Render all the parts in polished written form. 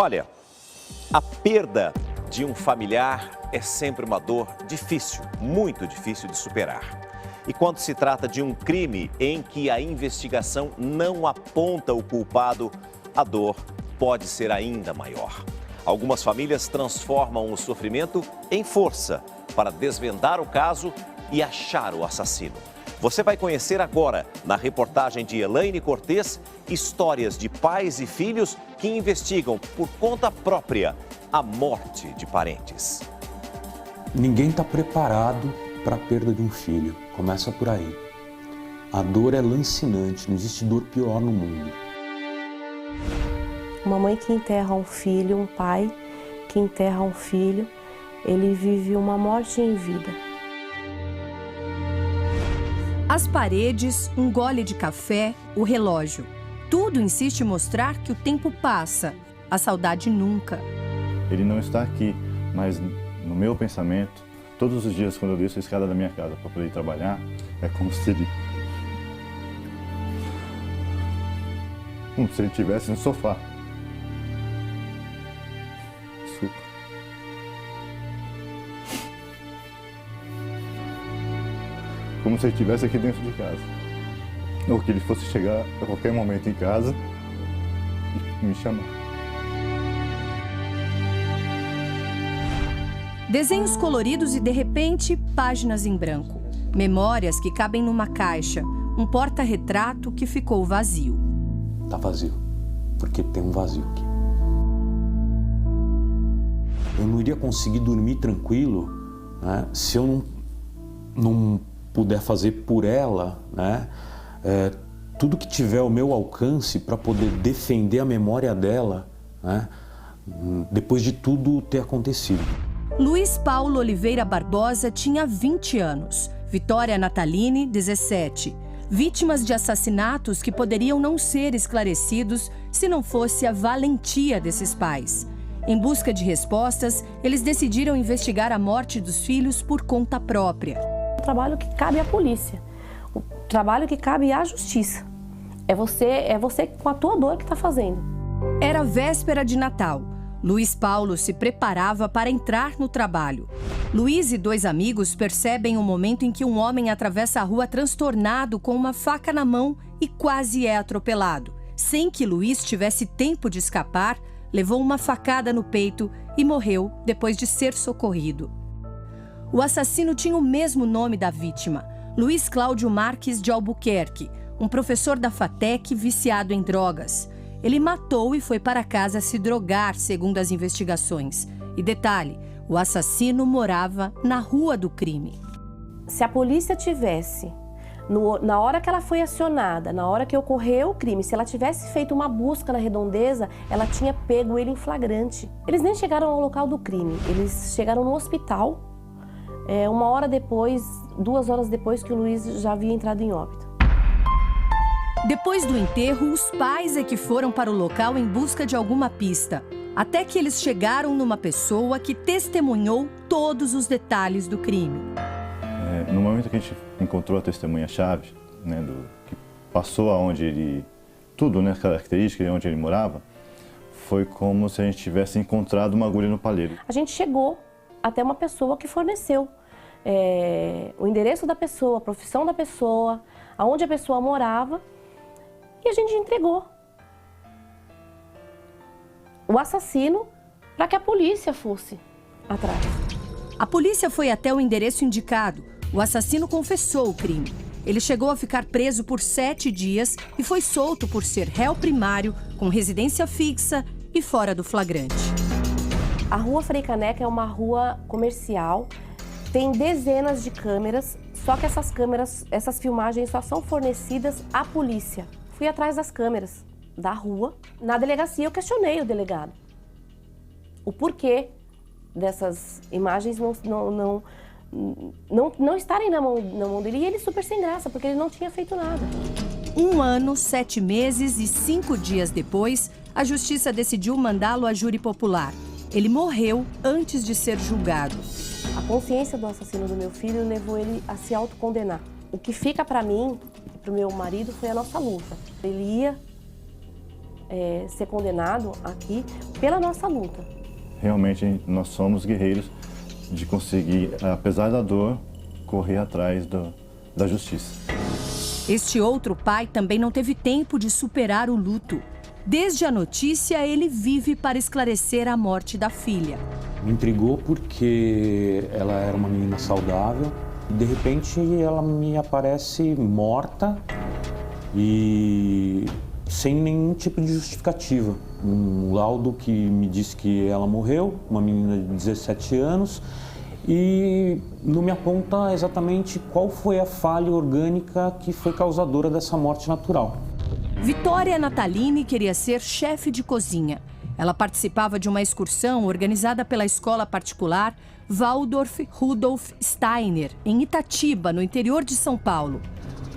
Olha, a perda de um familiar é sempre uma dor difícil, muito difícil de superar. E quando se trata de um crime em que a investigação não aponta o culpado, a dor pode ser ainda maior. Algumas famílias transformam o sofrimento em força para desvendar o caso e achar o assassino. Você vai conhecer agora, na reportagem de Elaine Cortez, histórias de pais e filhos que investigam por conta própria a morte de parentes. Ninguém está preparado para a perda de um filho. Começa por aí. A dor é lancinante, não existe dor pior no mundo. Uma mãe que enterra um filho, um pai que enterra um filho, ele vive uma morte em vida. As paredes, um gole de café, o relógio. Tudo insiste em mostrar que o tempo passa, a saudade nunca. Ele não está aqui, mas no meu pensamento, todos os dias quando eu desço a escada da minha casa para poder ir trabalhar, é como se ele estivesse no sofá. Desculpa. Como se ele estivesse aqui dentro de casa. Ou que ele fosse chegar a qualquer momento em casa e me chamar. Desenhos coloridos e, de repente, páginas em branco. Memórias que cabem numa caixa. Um porta-retrato que ficou vazio. Tá vazio, porque tem um vazio aqui. Eu não iria conseguir dormir tranquilo, né, se eu não puder fazer por ela, né, tudo que tiver ao meu alcance para poder defender a memória dela, né, depois de tudo ter acontecido. Luiz Paulo Oliveira Barbosa tinha 20 anos. Vitória Nataline, 17. Vítimas de assassinatos que poderiam não ser esclarecidos se não fosse a valentia desses pais. Em busca de respostas, eles decidiram investigar a morte dos filhos por conta própria. O trabalho que cabe à polícia, o trabalho que cabe à justiça. É você com a tua dor que está fazendo. Era véspera de Natal. Luiz Paulo se preparava para entrar no trabalho. Luiz e dois amigos percebem o momento em que um homem atravessa a rua transtornado com uma faca na mão e quase é atropelado. Sem que Luiz tivesse tempo de escapar, levou uma facada no peito e morreu depois de ser socorrido. O assassino tinha o mesmo nome da vítima, Luiz Cláudio Marques de Albuquerque, um professor da FATEC viciado em drogas. Ele matou e foi para casa se drogar, segundo as investigações. E detalhe, o assassino morava na rua do crime. Se a polícia tivesse, na hora que ela foi acionada, na hora que ocorreu o crime, se ela tivesse feito uma busca na redondeza, ela tinha pego ele em flagrante. Eles nem chegaram ao local do crime, eles chegaram no hospital, 1 hora depois, 2 horas depois que o Luiz já havia entrado em óbito. Depois do enterro, os pais é que foram para o local em busca de alguma pista. Até que eles chegaram numa pessoa que testemunhou todos os detalhes do crime. No momento que a gente encontrou a testemunha-chave, né, que passou aonde ele... Tudo, né, característica de onde ele morava, foi como se a gente tivesse encontrado uma agulha no palheiro. A gente chegou até uma pessoa que forneceu o endereço da pessoa, a profissão da pessoa, aonde a pessoa morava, e a gente entregou o assassino para que a polícia fosse atrás. A polícia foi até o endereço indicado. O assassino confessou o crime. Ele chegou a ficar preso por 7 dias e foi solto por ser réu primário, com residência fixa e fora do flagrante. A Rua Frei Caneca é uma rua comercial, tem dezenas de câmeras, só que essas filmagens só são fornecidas à polícia. Fui atrás das câmeras da rua. Na delegacia eu questionei o delegado. O porquê dessas imagens não estarem na mão dele, e ele super sem graça, porque ele não tinha feito nada. 1 ano, 7 meses e 5 dias depois, a justiça decidiu mandá-lo a júri popular. Ele morreu antes de ser julgado. A consciência do assassino do meu filho levou ele a se autocondenar. O que fica para mim e para o meu marido foi a nossa luta. Ele ia ser condenado aqui pela nossa luta. Realmente nós somos guerreiros de conseguir, apesar da dor, correr atrás da justiça. Este outro pai também não teve tempo de superar o luto. Desde a notícia, ele vive para esclarecer a morte da filha. Me intrigou porque ela era uma menina saudável. De repente, ela me aparece morta e sem nenhum tipo de justificativa. Um laudo que me disse que ela morreu, uma menina de 17 anos, e não me aponta exatamente qual foi a falha orgânica que foi causadora dessa morte natural. Vitória Natalini queria ser chefe de cozinha. Ela participava de uma excursão organizada pela escola particular Waldorf Rudolf Steiner, em Itatiba, no interior de São Paulo.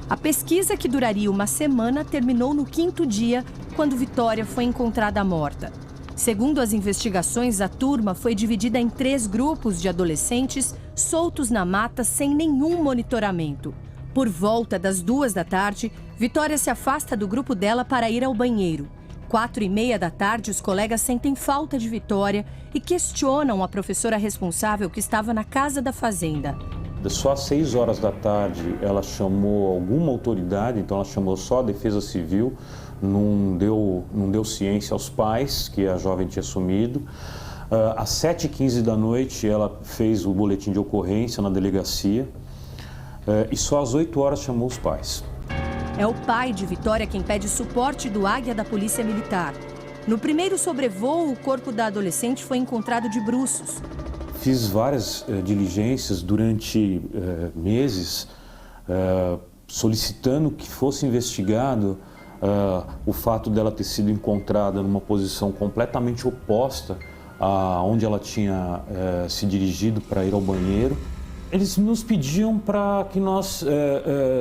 A pesquisa, que duraria uma semana, terminou no 5º dia, quando Vitória foi encontrada morta. Segundo as investigações, a turma foi dividida em 3 grupos de adolescentes soltos na mata sem nenhum monitoramento. Por volta das 2 da tarde, Vitória se afasta do grupo dela para ir ao banheiro. 4h30 da tarde, os colegas sentem falta de Vitória e questionam a professora responsável que estava na casa da fazenda. Só às 6 horas da tarde ela chamou alguma autoridade, então ela chamou só a Defesa Civil, não deu ciência aos pais que a jovem tinha sumido. Às 7h15 da noite ela fez o boletim de ocorrência na delegacia e só às 8 horas chamou os pais. É o pai de Vitória quem pede suporte do Águia da Polícia Militar. No primeiro sobrevoo, o corpo da adolescente foi encontrado de bruços. Fiz várias diligências durante meses, solicitando que fosse investigado o fato dela ter sido encontrada numa posição completamente oposta a onde ela tinha se dirigido para ir ao banheiro. Eles nos pediam para que nós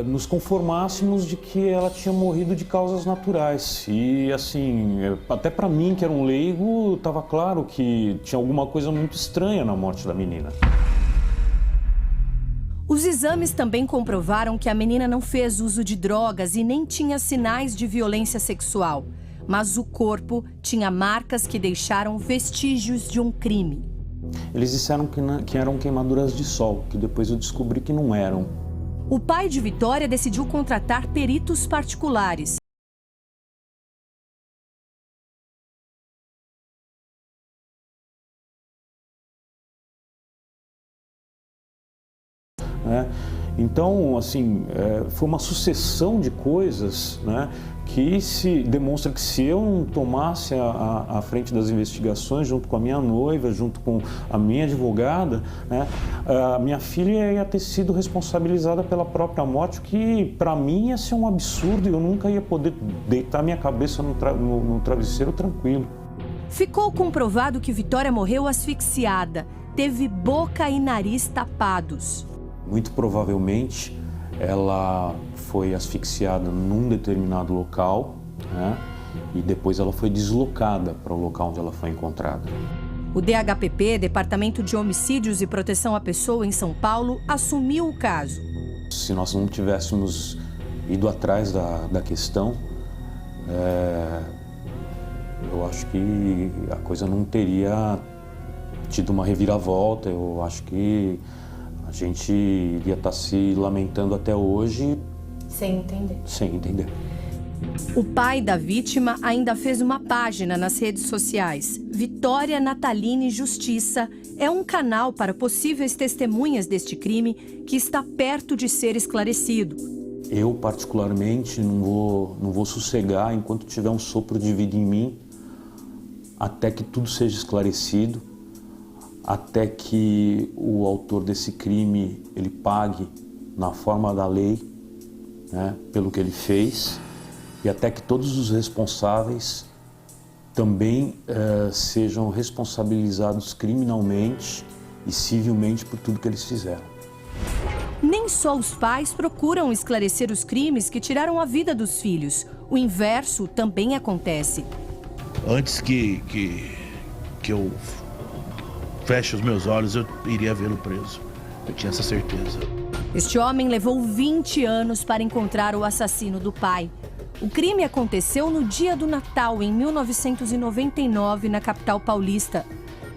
nos conformássemos de que ela tinha morrido de causas naturais. E assim, até para mim, que era um leigo, estava claro que tinha alguma coisa muito estranha na morte da menina. Os exames também comprovaram que a menina não fez uso de drogas e nem tinha sinais de violência sexual. Mas o corpo tinha marcas que deixaram vestígios de um crime. Eles disseram que eram queimaduras de sol, que depois eu descobri que não eram. O pai de Vitória decidiu contratar peritos particulares. Então, assim, foi uma sucessão de coisas, né, que se demonstra que se eu não tomasse a frente das investigações, junto com a minha noiva, junto com a minha advogada, né, a minha filha ia ter sido responsabilizada pela própria morte, o que para mim ia ser um absurdo e eu nunca ia poder deitar minha cabeça no travesseiro tranquilo. Ficou comprovado que Vitória morreu asfixiada, teve boca e nariz tapados. Muito provavelmente ela foi asfixiada num determinado local, né, e depois ela foi deslocada para o local onde ela foi encontrada. O DHPP, Departamento de Homicídios e Proteção à Pessoa em São Paulo, assumiu o caso. Se nós não tivéssemos ido atrás da questão, eu acho que a coisa não teria tido uma reviravolta. Eu acho que a gente iria estar se lamentando até hoje. Sem entender. Sem entender. O pai da vítima ainda fez uma página nas redes sociais. Vitória Natalini Justiça é um canal para possíveis testemunhas deste crime que está perto de ser esclarecido. Eu, particularmente, não vou sossegar enquanto tiver um sopro de vida em mim, até que tudo seja esclarecido, até que o autor desse crime ele pague na forma da lei, né, pelo que ele fez, e até que todos os responsáveis também sejam responsabilizados criminalmente e civilmente por tudo que eles fizeram. Nem só os pais procuram esclarecer os crimes que tiraram a vida dos filhos. O inverso também acontece. Antes que eu feche os meus olhos, eu iria vê-lo preso. Eu tinha essa certeza. Este homem levou 20 anos para encontrar o assassino do pai. O crime aconteceu no dia do Natal, em 1999, na capital paulista.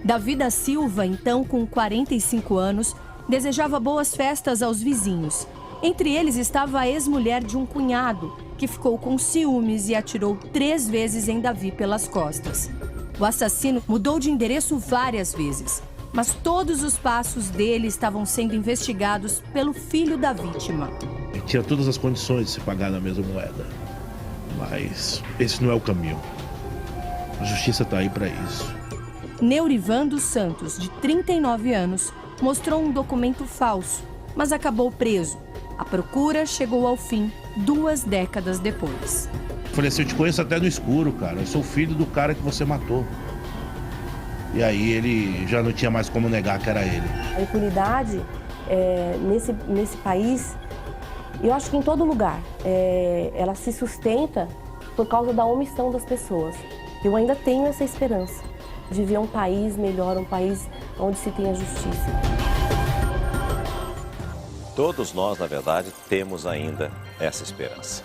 Davi da Silva, então com 45 anos, desejava boas festas aos vizinhos. Entre eles estava a ex-mulher de um cunhado, que ficou com ciúmes e atirou 3 vezes em Davi pelas costas. O assassino mudou de endereço várias vezes, mas todos os passos dele estavam sendo investigados pelo filho da vítima. Ele tinha todas as condições de se pagar na mesma moeda, mas esse não é o caminho. A justiça está aí para isso. Neurivan dos Santos, de 39 anos, mostrou um documento falso, mas acabou preso. A procura chegou ao fim 2 décadas depois. Falei assim, eu te conheço até no escuro, cara. Eu sou filho do cara que você matou. E aí ele já não tinha mais como negar que era ele. A impunidade nesse país, eu acho que em todo lugar, ela se sustenta por causa da omissão das pessoas. Eu ainda tenho essa esperança de ver um país melhor, um país onde se tenha justiça. Todos nós, na verdade, temos ainda essa esperança.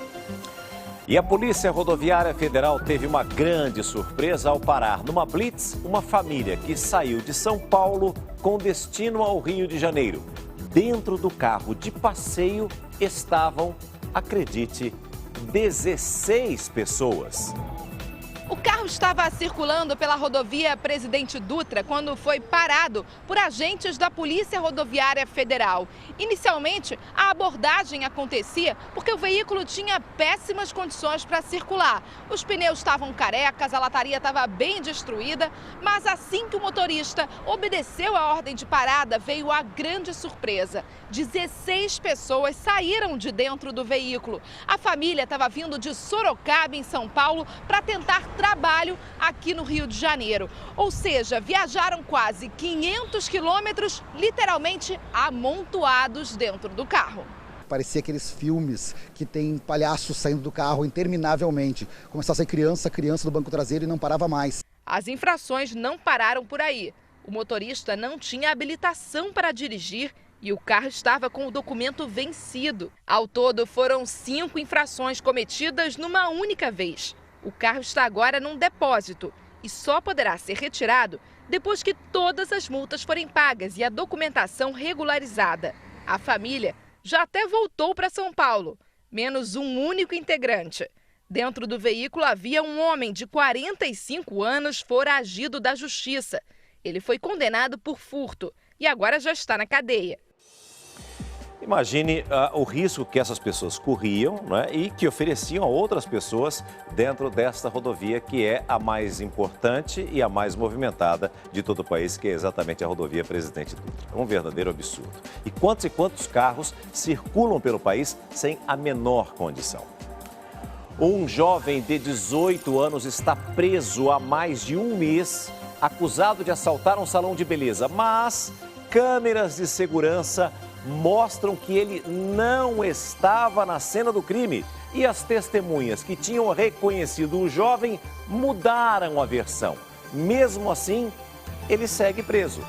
E a Polícia Rodoviária Federal teve uma grande surpresa ao parar numa blitz uma família que saiu de São Paulo com destino ao Rio de Janeiro. Dentro do carro de passeio estavam, acredite, 16 pessoas. O carro estava circulando pela rodovia Presidente Dutra quando foi parado por agentes da Polícia Rodoviária Federal. Inicialmente, a abordagem acontecia porque o veículo tinha péssimas condições para circular. Os pneus estavam carecas, a lataria estava bem destruída, mas assim que o motorista obedeceu a ordem de parada, veio a grande surpresa. 16 pessoas saíram de dentro do veículo. A família estava vindo de Sorocaba, em São Paulo, para tentar trabalho aqui no Rio de Janeiro. Ou seja, viajaram quase 500 quilômetros, literalmente amontoados dentro do carro. Parecia aqueles filmes que tem palhaços saindo do carro interminavelmente. Começava a sair criança do banco traseiro e não parava mais. As infrações não pararam por aí. O motorista não tinha habilitação para dirigir e o carro estava com o documento vencido. Ao todo, foram 5 infrações cometidas numa única vez. O carro está agora num depósito e só poderá ser retirado depois que todas as multas forem pagas e a documentação regularizada. A família já até voltou para São Paulo, menos um único integrante. Dentro do veículo havia um homem de 45 anos foragido da justiça. Ele foi condenado por furto e agora já está na cadeia. Imagine o risco que essas pessoas corriam, né, e que ofereciam a outras pessoas dentro desta rodovia, que é a mais importante e a mais movimentada de todo o país, que é exatamente a rodovia Presidente Dutra. É um verdadeiro absurdo. E quantos carros circulam pelo país sem a menor condição? Um jovem de 18 anos está preso há mais de um mês, acusado de assaltar um salão de beleza, mas câmeras de segurança mostram que ele não estava na cena do crime e as testemunhas que tinham reconhecido o jovem mudaram a versão. Mesmo assim, ele segue preso.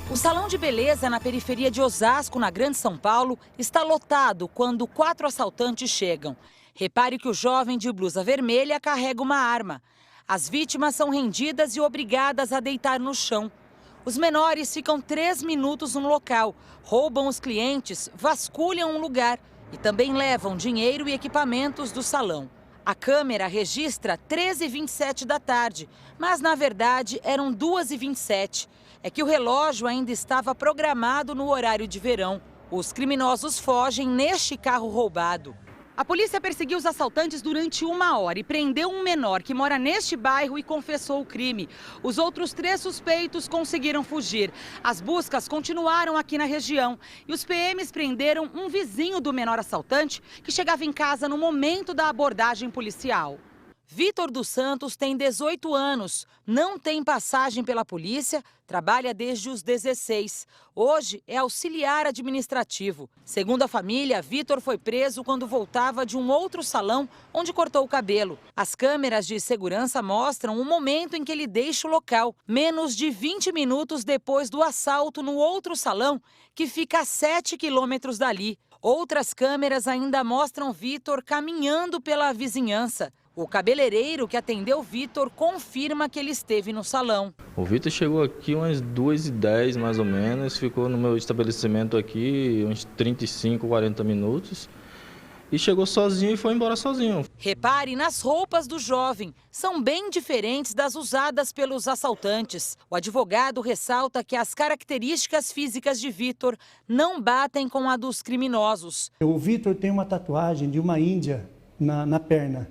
O salão de beleza na periferia de Osasco, na Grande São Paulo, está lotado quando 4 assaltantes chegam. Repare que o jovem de blusa vermelha carrega uma arma. As vítimas são rendidas e obrigadas a deitar no chão. Os menores ficam 3 minutos no local, roubam os clientes, vasculham um lugar e também levam dinheiro e equipamentos do salão. A câmera registra 13h27 da tarde, mas na verdade eram 2h27. É que o relógio ainda estava programado no horário de verão. Os criminosos fogem neste carro roubado. A polícia perseguiu os assaltantes durante 1 hora e prendeu um menor que mora neste bairro e confessou o crime. Os outros 3 suspeitos conseguiram fugir. As buscas continuaram aqui na região e os PMs prenderam um vizinho do menor assaltante que chegava em casa no momento da abordagem policial. Vitor dos Santos tem 18 anos, não tem passagem pela polícia, trabalha desde os 16. Hoje é auxiliar administrativo. Segundo a família, Vitor foi preso quando voltava de um outro salão onde cortou o cabelo. As câmeras de segurança mostram o momento em que ele deixa o local, menos de 20 minutos depois do assalto no outro salão, que fica a 7 quilômetros dali. Outras câmeras ainda mostram Vitor caminhando pela vizinhança. O cabeleireiro que atendeu Vitor confirma que ele esteve no salão. O Vitor chegou aqui umas 2h10 mais ou menos, ficou no meu estabelecimento aqui uns 35, 40 minutos e chegou sozinho e foi embora sozinho. Repare nas roupas do jovem, são bem diferentes das usadas pelos assaltantes. O advogado ressalta que as características físicas de Vitor não batem com a dos criminosos. O Vitor tem uma tatuagem de uma índia na perna.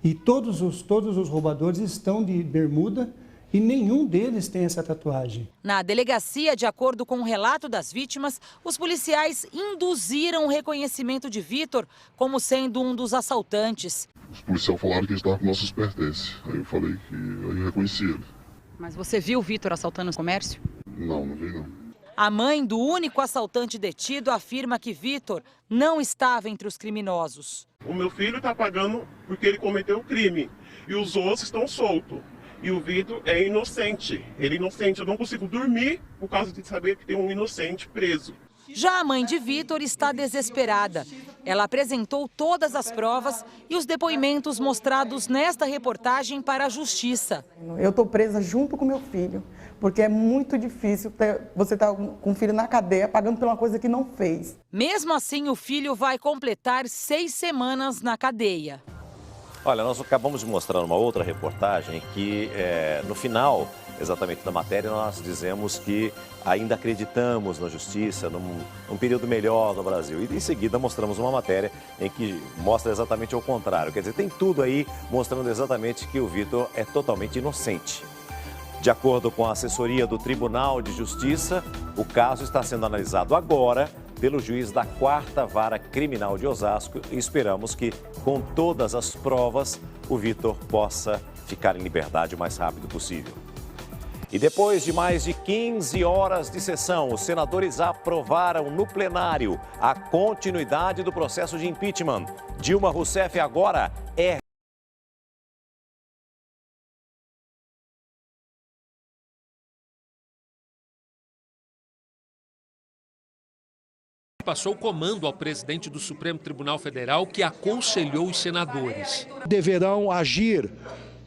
E todos os roubadores estão de bermuda e nenhum deles tem essa tatuagem. Na delegacia, de acordo com o relato das vítimas, os policiais induziram o reconhecimento de Vitor como sendo um dos assaltantes. Os policiais falaram que ele estava com nossos pertences. Aí eu falei que eu reconheci ele. Mas você viu o Vitor assaltando o comércio? Não vi não. A mãe do único assaltante detido afirma que Vitor não estava entre os criminosos. O meu filho está pagando porque ele cometeu o crime e os outros estão soltos. E o Vitor é inocente. Ele é inocente. Eu não consigo dormir por causa de saber que tem um inocente preso. Já a mãe de Vitor está desesperada. Ela apresentou todas as provas e os depoimentos mostrados nesta reportagem para a justiça. Eu estou presa junto com meu filho, porque é muito difícil você estar com o filho na cadeia pagando por uma coisa que não fez. Mesmo assim, o filho vai completar 6 semanas na cadeia. Olha, nós acabamos de mostrar uma outra reportagem que, no final, exatamente da matéria, nós dizemos que ainda acreditamos na justiça, num período melhor no Brasil. E em seguida mostramos uma matéria em que mostra exatamente o contrário. Quer dizer, tem tudo aí mostrando exatamente que o Vitor é totalmente inocente. De acordo com a assessoria do Tribunal de Justiça, o caso está sendo analisado agora pelo juiz da 4ª Vara Criminal de Osasco e esperamos que, com todas as provas, o Vitor possa ficar em liberdade o mais rápido possível. E depois de mais de 15 horas de sessão, os senadores aprovaram no plenário a continuidade do processo de impeachment. Dilma Rousseff agora é passou o comando ao presidente do Supremo Tribunal Federal, que aconselhou os senadores. Deverão agir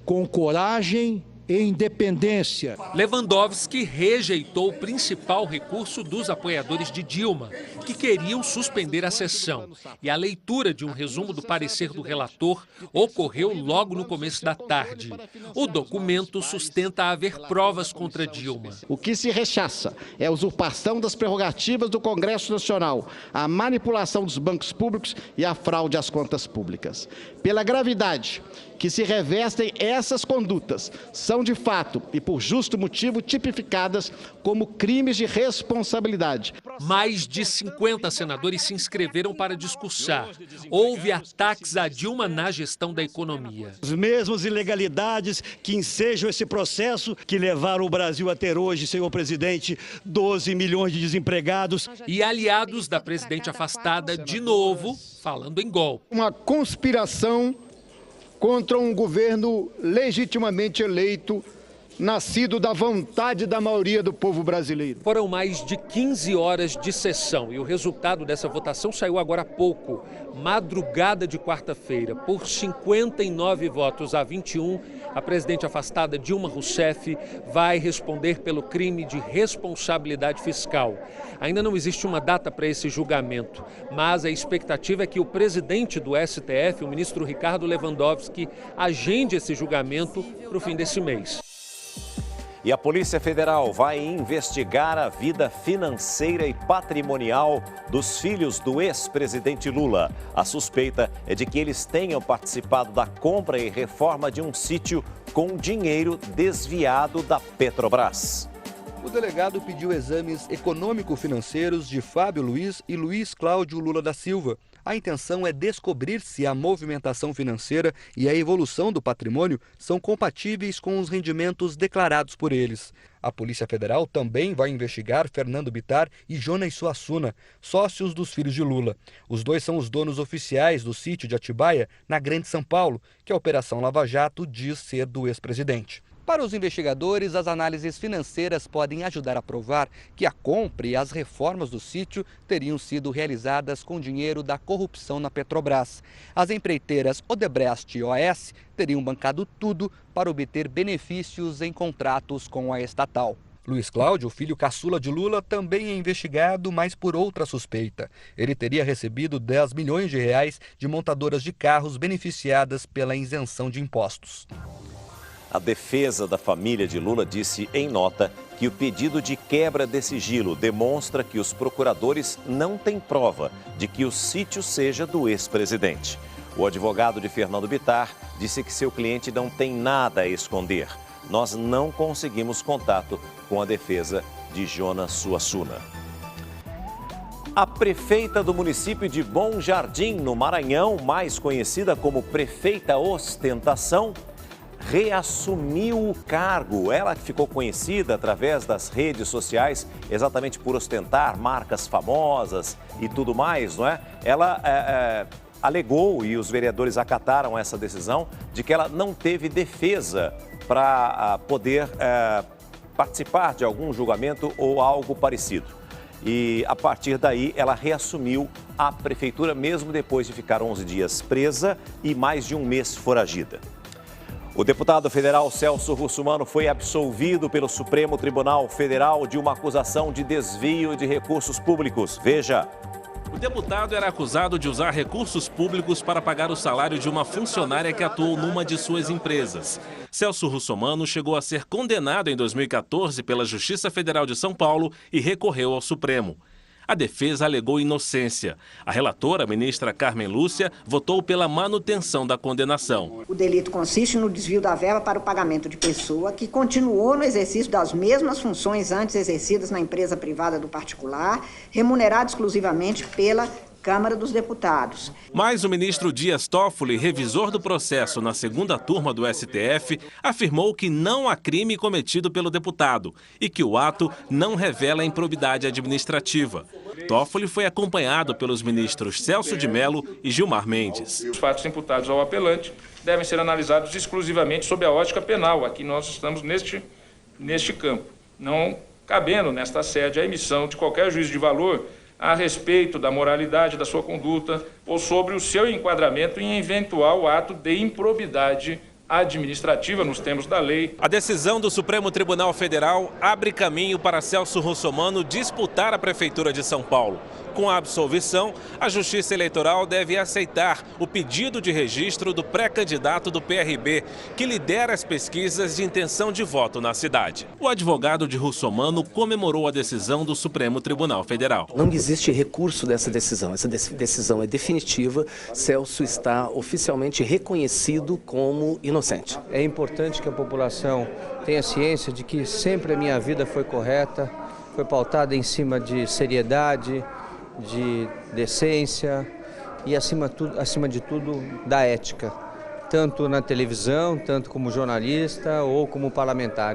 com coragem e independência. Lewandowski rejeitou o principal recurso dos apoiadores de Dilma, que queriam suspender a sessão. E a leitura de um resumo do parecer do relator ocorreu logo no começo da tarde. O documento sustenta haver provas contra Dilma. O que se rechaça é a usurpação das prerrogativas do Congresso Nacional, a manipulação dos bancos públicos e a fraude às contas públicas. Pela gravidade que se revestem essas condutas, são de fato e por justo motivo tipificadas como crimes de responsabilidade. Mais de 50 senadores se inscreveram para discursar. Houve ataques a Dilma na gestão da economia. As mesmas ilegalidades que ensejam esse processo que levaram o Brasil a ter hoje, senhor presidente, 12 milhões de desempregados. E aliados da presidente afastada, de novo, falando em golpe. Uma conspiração contra um governo legitimamente eleito, nascido da vontade da maioria do povo brasileiro. Foram mais de 15 horas de sessão e o resultado dessa votação saiu agora há pouco, madrugada de quarta-feira. Por 59 votos a 21, a presidente afastada Dilma Rousseff vai responder pelo crime de responsabilidade fiscal. Ainda não existe uma data para esse julgamento, mas a expectativa é que o presidente do STF, o ministro Ricardo Lewandowski, agende esse julgamento para o fim desse mês. E a Polícia Federal vai investigar a vida financeira e patrimonial dos filhos do ex-presidente Lula. A suspeita é de que eles tenham participado da compra e reforma de um sítio com dinheiro desviado da Petrobras. O delegado pediu exames econômico-financeiros de Fábio Luiz e Luiz Cláudio Lula da Silva. A intenção é descobrir se a movimentação financeira e a evolução do patrimônio são compatíveis com os rendimentos declarados por eles. A Polícia Federal também vai investigar Fernando Bittar e Jonas Suassuna, sócios dos filhos de Lula. Os dois são os donos oficiais do sítio de Atibaia, na Grande São Paulo, que a Operação Lava Jato diz ser do ex-presidente. Para os investigadores, as análises financeiras podem ajudar a provar que a compra e as reformas do sítio teriam sido realizadas com dinheiro da corrupção na Petrobras. As empreiteiras Odebrecht e OAS teriam bancado tudo para obter benefícios em contratos com a estatal. Luiz Cláudio, filho caçula de Lula, também é investigado, mas por outra suspeita. Ele teria recebido 10 milhões de reais de montadoras de carros beneficiadas pela isenção de impostos. A defesa da família de Lula disse em nota que o pedido de quebra de sigilo demonstra que os procuradores não têm prova de que o sítio seja do ex-presidente. O advogado de Fernando Bittar disse que seu cliente não tem nada a esconder. Nós não conseguimos contato com a defesa de Jonas Suassuna. A prefeita do município de Bom Jardim, no Maranhão, mais conhecida como Prefeita Ostentação, reassumiu o cargo. Ela que ficou conhecida através das redes sociais exatamente por ostentar marcas famosas e tudo mais, não é? Ela alegou, e os vereadores acataram essa decisão, de que ela não teve defesa para poder participar de algum julgamento ou algo parecido. E a partir daí ela reassumiu a prefeitura mesmo depois de ficar 11 dias presa e mais de um mês foragida. O deputado federal Celso Russomano foi absolvido pelo Supremo Tribunal Federal de uma acusação de desvio de recursos públicos. Veja. O deputado era acusado de usar recursos públicos para pagar o salário de uma funcionária que atuou numa de suas empresas. Celso Russomano chegou a ser condenado em 2014 pela Justiça Federal de São Paulo e recorreu ao Supremo. A defesa alegou inocência. A relatora, a ministra Carmen Lúcia, votou pela manutenção da condenação. O delito consiste no desvio da verba para o pagamento de pessoa que continuou no exercício das mesmas funções antes exercidas na empresa privada do particular, remunerado exclusivamente pela Câmara dos Deputados. Mas o ministro Dias Toffoli, revisor do processo na segunda turma do STF, afirmou que não há crime cometido pelo deputado e que o ato não revela improbidade administrativa. Toffoli foi acompanhado pelos ministros Celso de Mello e Gilmar Mendes. Os fatos imputados ao apelante devem ser analisados exclusivamente sob a ótica penal. Aqui nós estamos neste campo, não cabendo nesta sede a emissão de qualquer juízo de valor a respeito da moralidade da sua conduta ou sobre o seu enquadramento em eventual ato de improbidade administrativa nos termos da lei. A decisão do Supremo Tribunal Federal abre caminho para Celso Russomano disputar a Prefeitura de São Paulo. Com a absolvição, a Justiça Eleitoral deve aceitar o pedido de registro do pré-candidato do PRB, que lidera as pesquisas de intenção de voto na cidade. O advogado de Russomano comemorou a decisão do Supremo Tribunal Federal. Não existe recurso dessa decisão. Essa decisão é definitiva. Celso está oficialmente reconhecido como inocente. É importante que a população tenha ciência de que sempre a minha vida foi correta, foi pautada em cima de seriedade, de decência e, acima de tudo, da ética, tanto na televisão, tanto como jornalista ou como parlamentar.